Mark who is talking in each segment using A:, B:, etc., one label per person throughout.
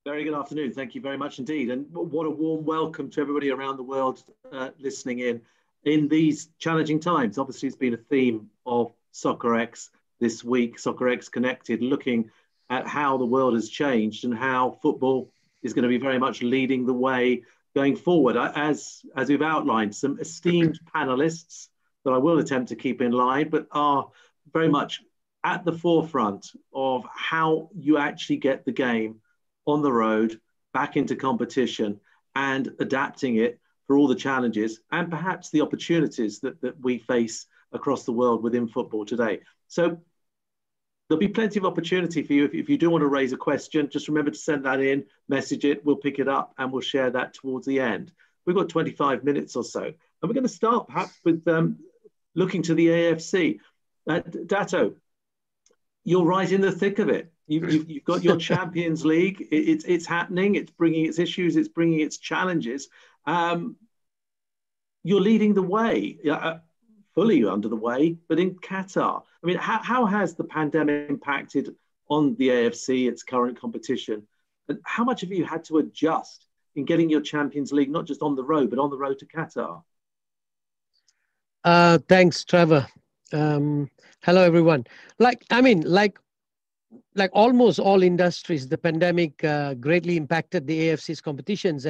A: Very good afternoon. Thank you very much indeed. And what a warm welcome to everybody around the world listening in these challenging times. Obviously, it's been a theme of Soccerex this week, Soccerex Connected, looking at how the world has changed and how football is going to be very much leading the way going forward. As we've outlined, some esteemed panelists that I will attempt to keep in line, but are very much at the forefront of how you actually get the game on the road, back into competition and adapting it for all the challenges and perhaps the opportunities that we face across the world within football today. So there'll be plenty of opportunity for you. If you do want to raise a question, just remember to send that in, message it, we'll pick it up and we'll share that towards the end. We've got 25 minutes or so. And we're going to start perhaps with looking to the AFC. Dato, you're right in the thick of it. You've got your Champions League. It's happening. It's bringing its issues. It's bringing its challenges. You're leading the way, fully under the way, but in Qatar. I mean, how has the pandemic impacted on the AFC, its current competition? And how much have you had to adjust in getting your Champions League, not just on the road, but on the road to Qatar?
B: Thanks, Trevor. Hello, everyone. Like almost all industries, the pandemic greatly impacted the AFC's competitions,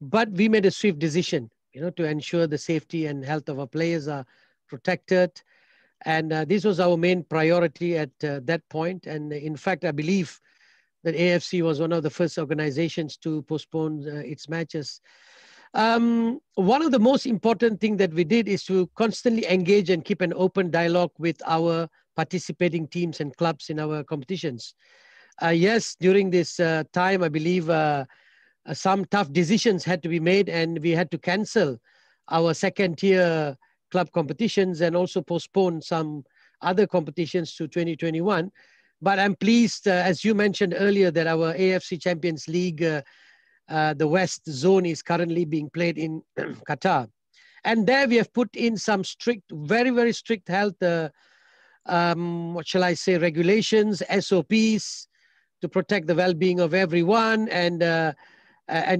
B: but we made a swift decision, to ensure the safety and health of our players are protected, and this was our main priority at that point. And in fact, I believe that AFC was one of the first organizations to postpone its matches. One of the most important things that we did is to constantly engage and keep an open dialogue with our participating teams and clubs in our competitions. Yes, during this time, I believe some tough decisions had to be made, and we had to cancel our second-tier club competitions and also postpone some other competitions to 2021. But I'm pleased, as you mentioned earlier, that our AFC Champions League, the West Zone, is currently being played in Qatar. And there we have put in some strict, very, very strict health regulations, SOPs to protect the well-being of everyone. And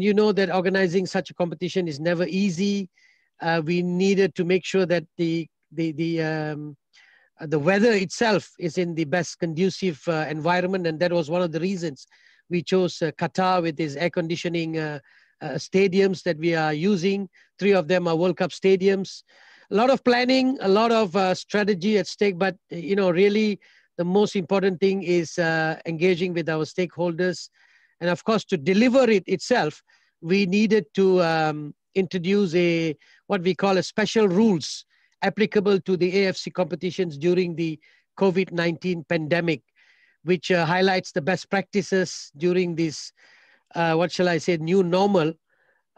B: you know that organizing such a competition is never easy. We needed to make sure that the weather itself is in the best conducive environment, and that was one of the reasons we chose Qatar with its air conditioning stadiums that we are using. 3 of them are World Cup stadiums. A lot of planning, a lot of strategy at stake, but really the most important thing is engaging with our stakeholders. And of course, to deliver it itself, we needed to introduce what we call a special rules applicable to the AFC competitions during the COVID-19 pandemic, which highlights the best practices during this, new normal.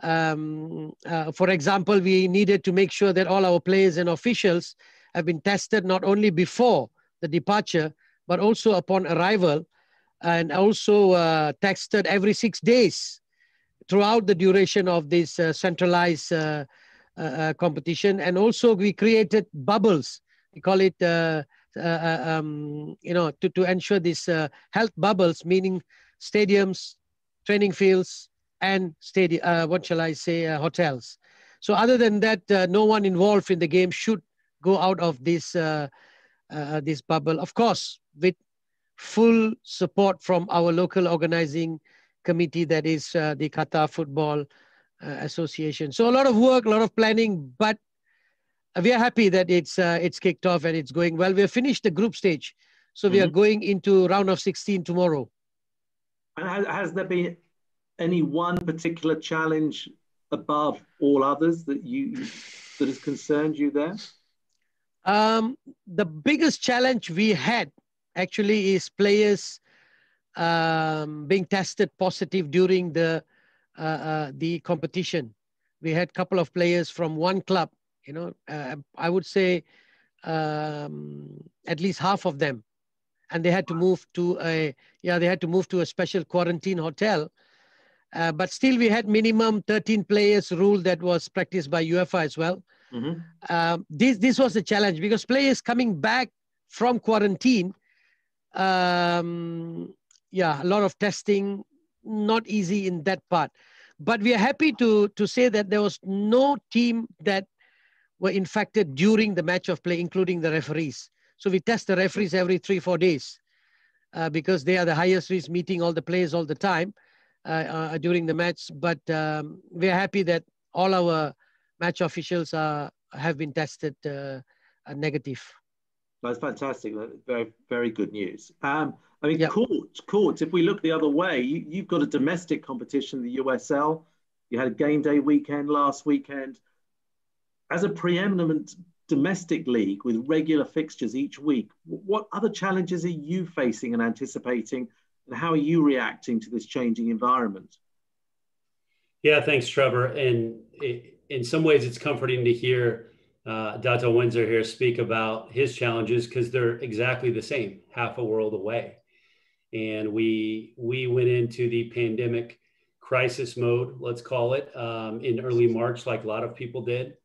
B: For example, we needed to make sure that all our players and officials have been tested not only before the departure, but also upon arrival, and also tested every 6 days throughout the duration of this centralized competition. And also we created bubbles. We call it, to ensure this health bubbles, meaning stadiums, training fields, and hotels. So other than that, no one involved in the game should go out of this this bubble. Of course, with full support from our local organizing committee, that is the Qatar Football Association. So a lot of work, a lot of planning, but we are happy that it's kicked off and it's going well. We have finished the group stage, so we are going into round of 16 tomorrow.
A: And has there been any one particular challenge above all others that has concerned you there?
B: The biggest challenge we had actually is players being tested positive during the competition. We had a couple of players from one club, I would say at least half of them, and they had to move to a special quarantine hotel. But still, we had minimum 13 players rule that was practiced by UEFA as well. This was a challenge because players coming back from quarantine, a lot of testing, not easy in that part. But we are happy to say that there was no team that were infected during the match of play, including the referees. So we test the referees every 3-4 days because they are the highest risk, meeting all the players all the time during the match. But we are happy that all our match officials have been tested negative.
A: That's fantastic. Very, very good news. I mean,
B: Yeah.
A: courts, if we look the other way, you've got a domestic competition, the USL. You had a game day weekend last weekend. As a preeminent domestic league with regular fixtures each week, what other challenges are you facing and anticipating, and how are you reacting to this changing environment?
C: Yeah, thanks, Trevor. And in some ways, it's comforting to hear Dato Windsor here speak about his challenges, because they're exactly the same, half a world away. And we went into the pandemic crisis mode, let's call it, in early March, like a lot of people did.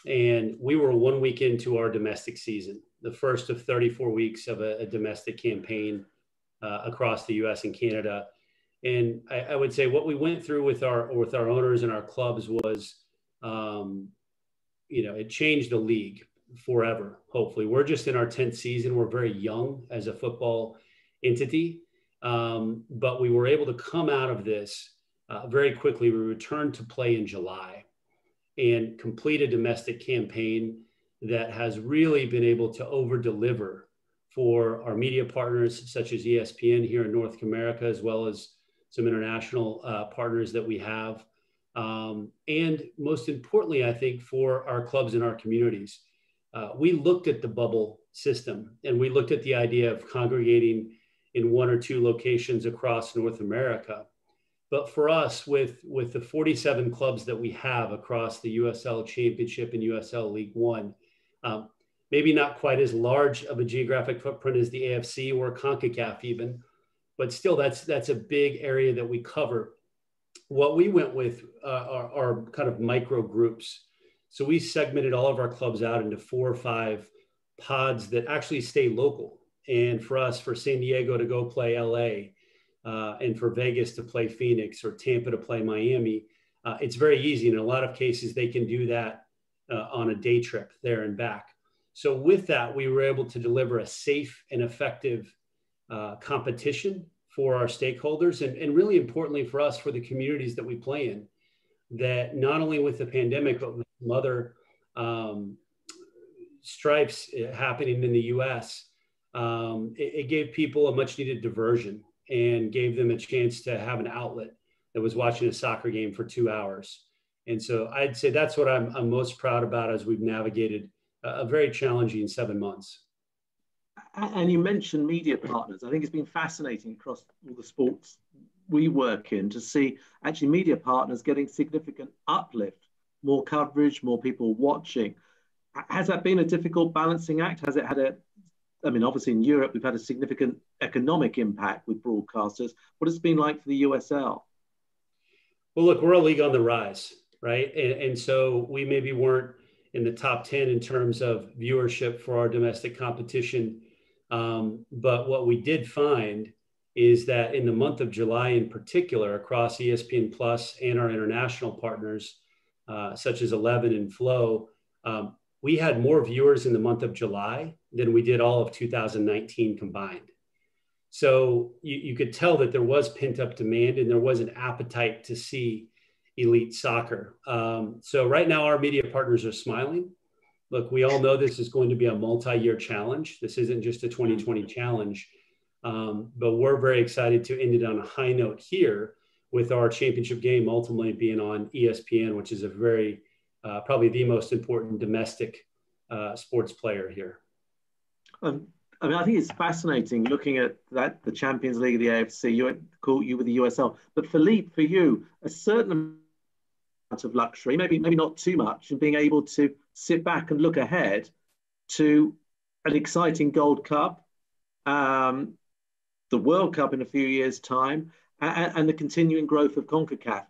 C: And we were 1 week into our domestic season, the first of 34 weeks of a domestic campaign across the US and Canada. And I would say what we went through with our owners and our clubs was, it changed the league forever. Hopefully, we're just in our 10th season. We're very young as a football entity, but we were able to come out of this very quickly. We returned to play in July and complete a domestic campaign that has really been able to over deliver for our media partners, such as ESPN here in North America, as well as some international partners that we have. And most importantly, I think, for our clubs and our communities, we looked at the bubble system, and we looked at the idea of congregating in 1 or 2 locations across North America. But for us, with the 47 clubs that we have across the USL Championship and USL League One, maybe not quite as large of a geographic footprint as the AFC or Concacaf even, but still that's a big area that we cover. What we went with are kind of micro groups. So we segmented all of our clubs out into 4 or 5 pods that actually stay local. And for us, for San Diego to go play LA, and for Vegas to play Phoenix, or Tampa to play Miami, it's very easy. And in a lot of cases, they can do that on a day trip there and back. So with that, we were able to deliver a safe and effective competition for our stakeholders, and really importantly for us, for the communities that we play in, that not only with the pandemic, but with some other stripes happening in the US, it gave people a much needed diversion and gave them a chance to have an outlet that was watching a soccer game for 2 hours. And so I'd say that's what I'm most proud about as we've navigated a very challenging 7 months.
A: And you mentioned media partners. I think it's been fascinating across all the sports we work in to see actually media partners getting significant uplift, more coverage, more people watching. Has that been a difficult balancing act? Has it had obviously in Europe, we've had a significant economic impact with broadcasters. What has it been like for the USL?
C: Well, look, we're a league on the rise, right? And so we maybe weren't in the top 10 in terms of viewership for our domestic competition. But what we did find is that in the month of July in particular, across ESPN Plus and our international partners, such as 11 and Flow, we had more viewers in the month of July than we did all of 2019 combined. So you could tell that there was pent up demand and there was an appetite to see elite soccer. So right now our media partners are smiling. Look, we all know this is going to be a multi-year challenge. This isn't just a 2020 challenge, but we're very excited to end it on a high note here with our championship game ultimately being on ESPN, which is a very, probably the most important domestic sports player here.
A: I think it's fascinating looking at the Champions League of the AFC. You with the USL, but Philippe, for you, a certain amount of luxury, maybe not too much, in being able to sit back and look ahead to an exciting Gold Cup, the World Cup in a few years' time, and the continuing growth of Concacaf.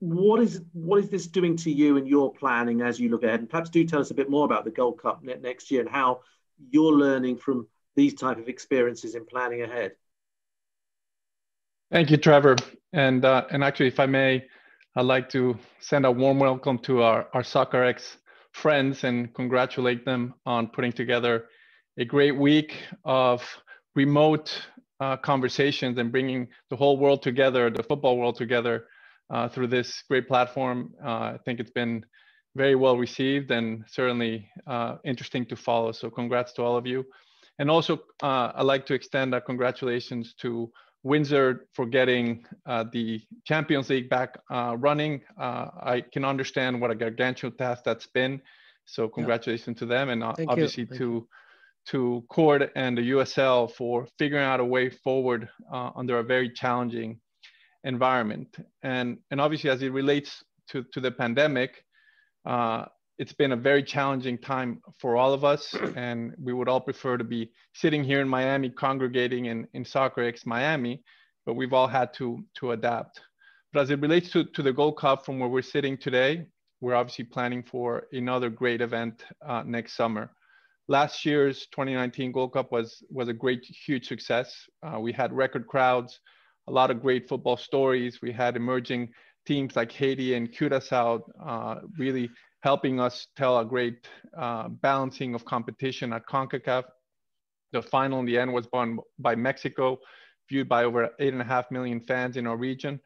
A: What is this doing to you and your planning as you look ahead? And perhaps do tell us a bit more about the Gold Cup next year and how you're learning from these type of experiences in planning ahead.
D: Thank you, Trevor. And actually, if I may, I'd like to send a warm welcome to our Soccerex friends and congratulate them on putting together a great week of remote conversations and bringing the whole world together, the football world together through this great platform. I think it's been very well received and certainly interesting to follow. So congrats to all of you. And also, I'd like to extend congratulations to Windsor for getting the Champions League back running. I can understand what a gargantuan task that's been. So congratulations to them, and obviously to Cord and the USL for figuring out a way forward under a very challenging environment. And obviously, as it relates to the pandemic, it's been a very challenging time for all of us, and we would all prefer to be sitting here in Miami, congregating in Soccerex Miami, but we've all had to adapt. But as it relates to the Gold Cup, from where we're sitting today, we're obviously planning for another great event next summer. Last year's 2019 Gold Cup was a great, huge success. We had record crowds, a lot of great football stories. We had emerging teams like Haiti and Curaçao really helping us tell a great balancing of competition at Concacaf. The final in the end was won by Mexico, viewed by over 8.5 million fans in our region.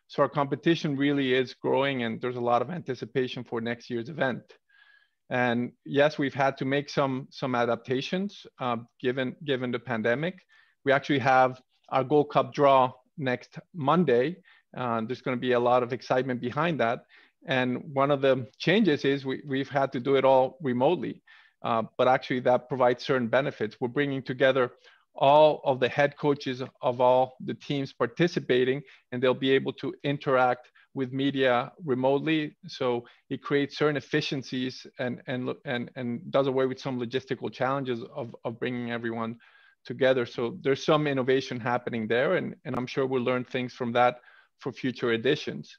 D: So our competition really is growing, and there's a lot of anticipation for next year's event. And yes, we've had to make some adaptations given the pandemic. We actually have our Gold Cup draw next Monday. There's going to be a lot of excitement behind that. And one of the changes is we've had to do it all remotely, but actually that provides certain benefits. We're bringing together all of the head coaches of all the teams participating, and they'll be able to interact with media remotely. So it creates certain efficiencies and does away with some logistical challenges of bringing everyone together. So there's some innovation happening there, and I'm sure we'll learn things from that for future editions.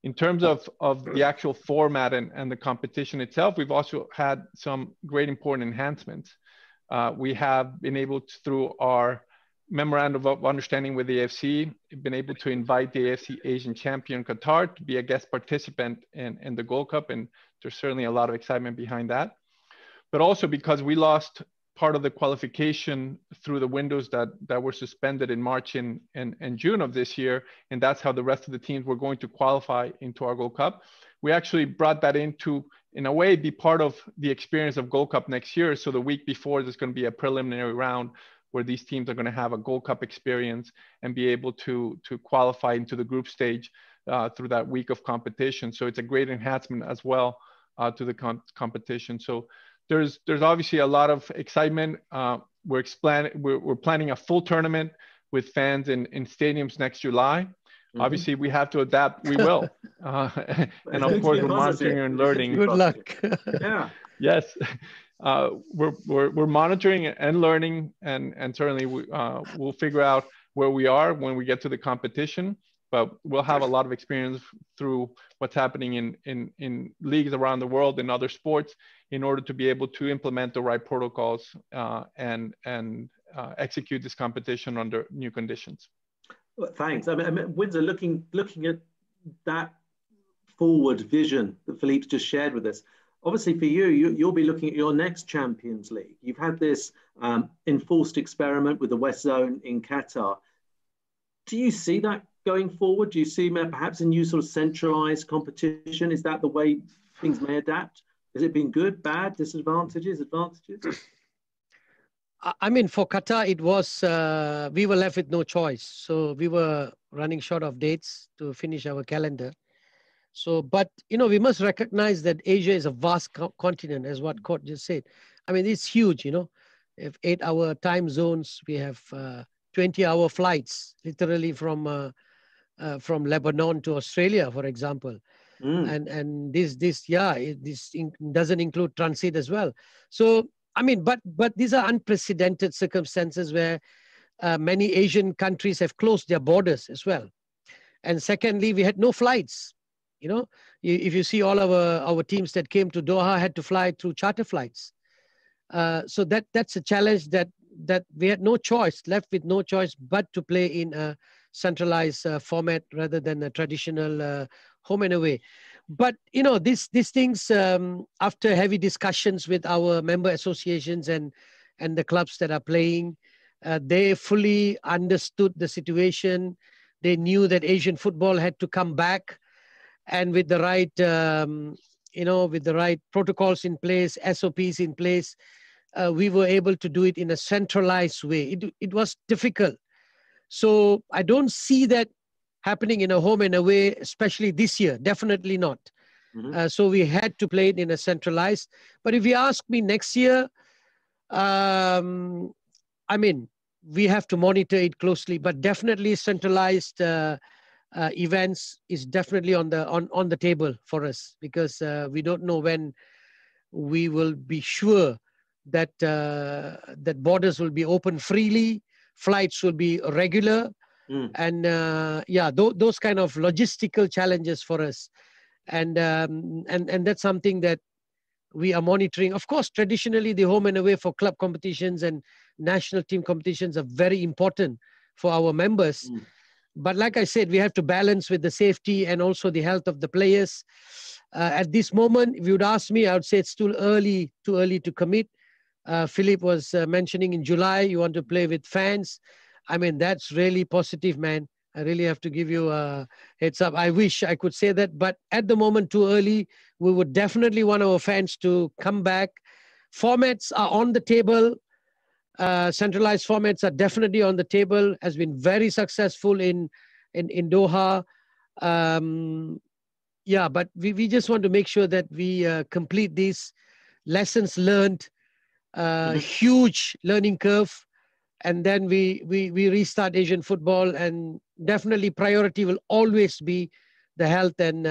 D: In terms of the actual format and the competition itself, we've also had some great important enhancements. We have been able to, through our memorandum of understanding with the AFC, been able to invite the AFC Asian champion Qatar to be a guest participant in the Gold Cup, and there's certainly a lot of excitement behind that. But also because we lost part of the qualification through the windows that were suspended in March and June of this year, and that's how the rest of the teams were going to qualify into our Gold Cup. We actually brought that into, in a way, be part of the experience of Gold Cup next year. So the week before, there's going to be a preliminary round where these teams are going to have a Gold Cup experience and be able to qualify into the group stage through that week of competition. So it's a great enhancement as well to the competition. So there's obviously a lot of excitement. We're planning a full tournament with fans in stadiums next July. Mm-hmm. Obviously, we have to adapt. We will, and of course, we're monitoring and learning.
B: Good luck.
A: Yeah.
D: Yes, we're monitoring and learning, and certainly we'll figure out where we are when we get to the competition. But we'll have a lot of experience through what's happening in leagues around the world in other sports in order to be able to implement the right protocols and execute this competition under new conditions.
A: Well, thanks. I mean, Windsor, looking at that forward vision that Philippe's just shared with us, obviously for you'll be looking at your next Champions League. You've had this enforced experiment with the West Zone in Qatar. Do you see that going forward? Do you see perhaps a new sort of centralized competition? Is that the way things may adapt? Has it been good, bad, disadvantages, advantages?
B: I mean, for Qatar, it was, we were left with no choice. So we were running short of dates to finish our calendar. So, but, we must recognize that Asia is a vast continent, as what Court just said. I mean, it's huge, If 8-hour time zones, we have 20-hour flights, literally from Lebanon to Australia, for example. And this doesn't include transit as well. So, I mean, but these are unprecedented circumstances where many Asian countries have closed their borders as well. And secondly, we had no flights. If you see all our teams that came to Doha had to fly through charter flights. So that's a challenge that we had no choice, left with no choice but to play in a centralized format rather than a traditional home and away. But these things, after heavy discussions with our member associations and the clubs that are playing, they fully understood the situation. They knew that Asian football had to come back, and with the right with the right protocols in place, SOPs in place, we were able to do it in a centralized way. It was difficult. So I don't see that happening in a home and away, especially this year. Definitely not.
A: Mm-hmm.
B: So we had to play it in a centralized. But if you ask me next year, we have to monitor it closely. But definitely centralized events is definitely on the table for us, because we don't know when we will be sure that that borders will be open freely, flights will be regular, and those kind of logistical challenges for us, and that's something that we are monitoring. Of course, traditionally the home and away for club competitions and national team competitions are very important for our members. But like I said, we have to balance with the safety and also the health of the players. At this moment, if you would ask me, I would say it's too early to commit. Philippe was mentioning in July, you want to play with fans. I mean, that's really positive, man. I really have to give you a heads up. I wish I could say that, but at the moment, too early. We would definitely want our fans to come back. Formats are on the table. Centralized formats are definitely on the table. Has been very successful in Doha. But we just want to make sure that we complete these lessons learned. Huge learning curve, and then we restart Asian football. And definitely priority will always be the health and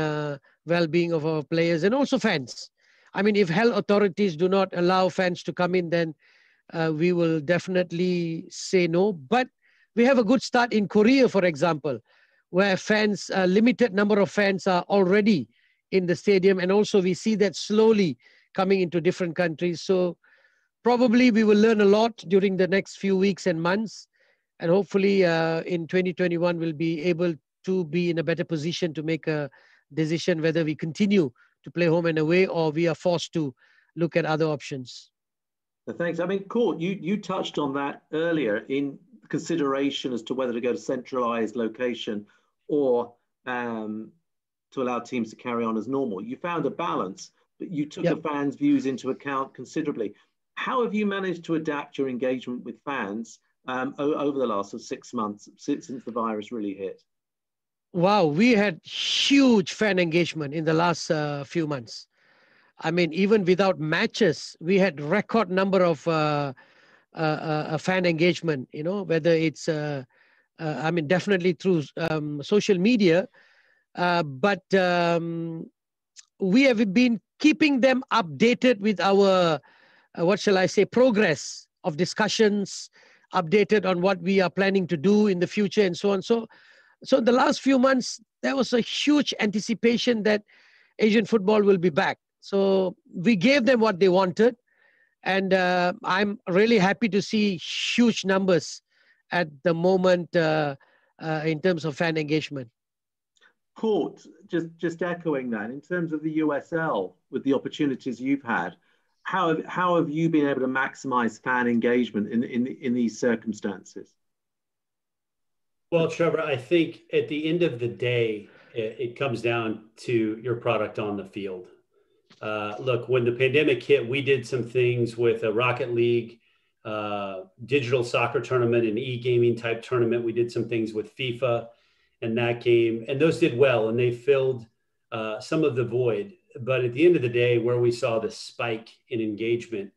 B: well-being of our players and also fans. I mean, if health authorities do not allow fans to come in, then we will definitely say no. But we have a good start in Korea, for example, where fans, a limited number of fans are already in the stadium. And also we see that slowly coming into different countries. So probably we will learn a lot during the next few weeks and months. And hopefully in 2021, we'll be able to be in a better position to make a decision whether we continue to play home and away or we are forced to look at other options.
A: Thanks. I mean, Court, you touched on that earlier in consideration as to whether to go to centralized location or to allow teams to carry on as normal. You found a balance, but you took the fans' views into account considerably. How have you managed to adapt your engagement with fans over the last 6 months since the virus really hit?
B: Wow, we had huge fan engagement in the last few months. I mean, even without matches, we had record number of fan engagement, whether it's, definitely through social media, but we have been keeping them updated with our, progress of discussions, updated on what we are planning to do in the future and so on. So in the last few months, there was a huge anticipation that Asian football will be back. So we gave them what they wanted. And I'm really happy to see huge numbers at the moment in terms of fan engagement.
A: Court, just echoing that, in terms of the USL, with the opportunities you've had, how have you been able to maximize fan engagement in these circumstances?
C: Well, Trevor, I think at the end of the day, it comes down to your product on the field. Look, when the pandemic hit, we did some things with a Rocket League, digital soccer tournament, and e-gaming type tournament. We did some things with FIFA and that game, and those did well, and they filled some of the void. But at the end of the day, where we saw the spike in engagement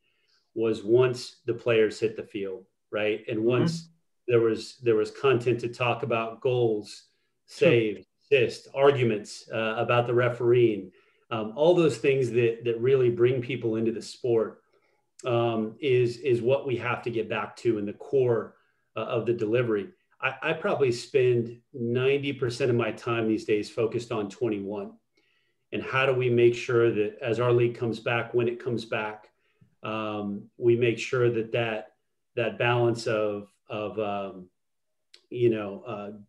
C: was once the players hit the field, right? And once there was content to talk about, goals, saves, assists, arguments about the refereeing, all those things that really bring people into the sport is what we have to get back to in the core of the delivery. I probably spend 90% of my time these days focused on 21. And how do we make sure that as our league comes back, when it comes back, we make sure that balance of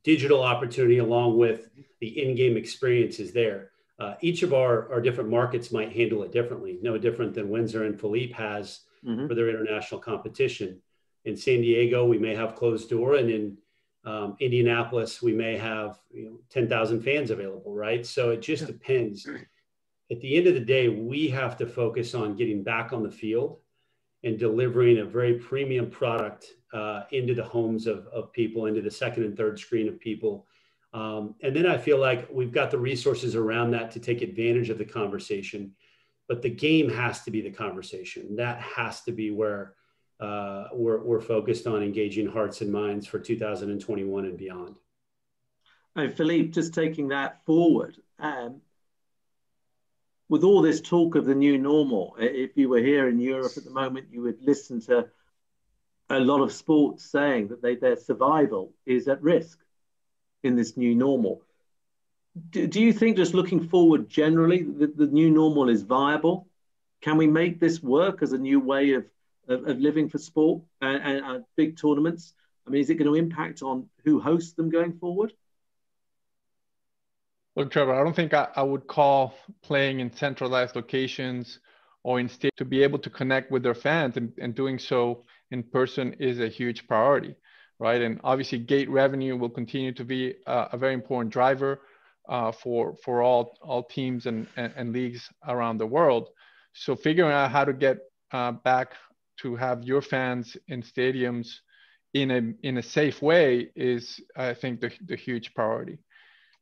C: digital opportunity along with the in-game experiences there. Each of our different markets might handle it differently, no different than Windsor and Philippe has for their international competition. In San Diego, we may have closed door, and in Indianapolis, we may have 10,000 fans available, right? So it just depends. At the end of the day, we have to focus on getting back on the field and delivering a very premium product into the homes of people, into the second and third screen of people. And then I feel like we've got the resources around that to take advantage of the conversation, but the game has to be the conversation. That has to be where we're focused on engaging hearts and minds for 2021 and beyond.
A: And Philippe, just taking that forward, with all this talk of the new normal, if you were here in Europe at the moment, you would listen to a lot of sports saying that their survival is at risk in this new normal. Do you think, just looking forward generally, that the new normal is viable? Can we make this work as a new way of living for sport and big tournaments? I mean, is it going to impact on who hosts them going forward?
D: Look, Trevor, I don't think I would call playing in centralized locations or in state to be able to connect with their fans, and doing so in person is a huge priority, right? And obviously gate revenue will continue to be a very important driver for all teams and leagues around the world. So figuring out how to get back to have your fans in stadiums in a safe way is, I think, the huge priority.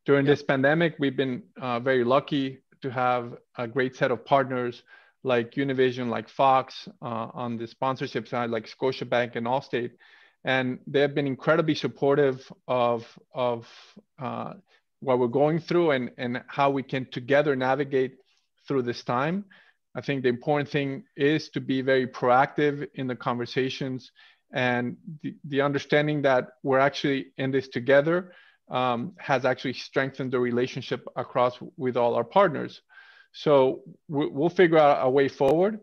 D: During this pandemic, we've been very lucky to have a great set of partners like Univision, like Fox, on the sponsorship side, like Scotiabank and Allstate. And they've been incredibly supportive of what we're going through and how we can together navigate through this time. I think the important thing is to be very proactive in the conversations, and the understanding that we're actually in this together has actually strengthened the relationship across with all our partners. So we'll figure out a way forward.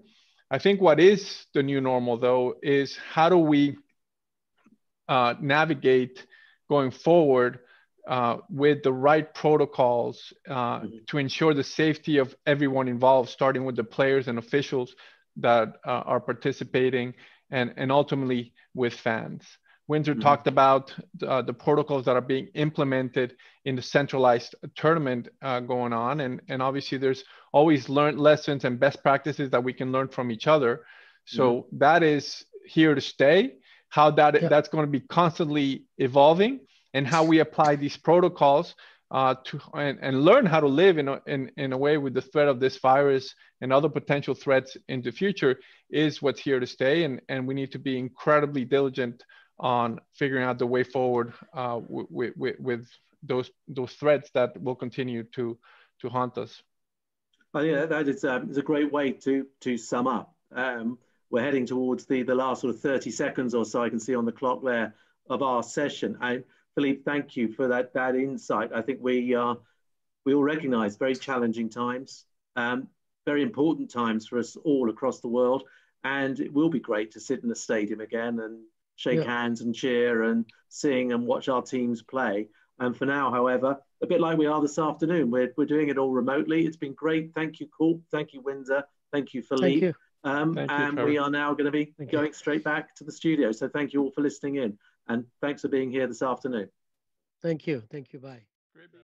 D: I think what is the new normal, though, is how do we navigate going forward with the right protocols to ensure the safety of everyone involved, starting with the players and officials that are participating, and ultimately with fans. Windsor talked about the protocols that are being implemented in the centralized tournament going on. And obviously there's always learned lessons and best practices that we can learn from each other. So that is here to stay. How that's going to be constantly evolving, and how we apply these protocols and learn how to live in a way with the threat of this virus and other potential threats in the future is what's here to stay. And we need to be incredibly diligent on figuring out the way forward with those threats that will continue to haunt us.
A: I think that is a great way to sum up. We're heading towards the last sort of 30 seconds or so I can see on the clock there of our session. Philippe, thank you for that insight. I think we all recognize very challenging times, very important times for us all across the world. And it will be great to sit in the stadium again and shake hands and cheer and sing and watch our teams play. And for now, however, a bit like we are this afternoon, we're doing it all remotely. It's been great. Thank you, Corp. Thank you, Windsor. Thank you, Philippe.
B: Thank you.
A: And we are now going to be going straight back to the studio. So thank you all for listening in, and thanks for being here this afternoon.
B: Thank you. Thank you. Bye.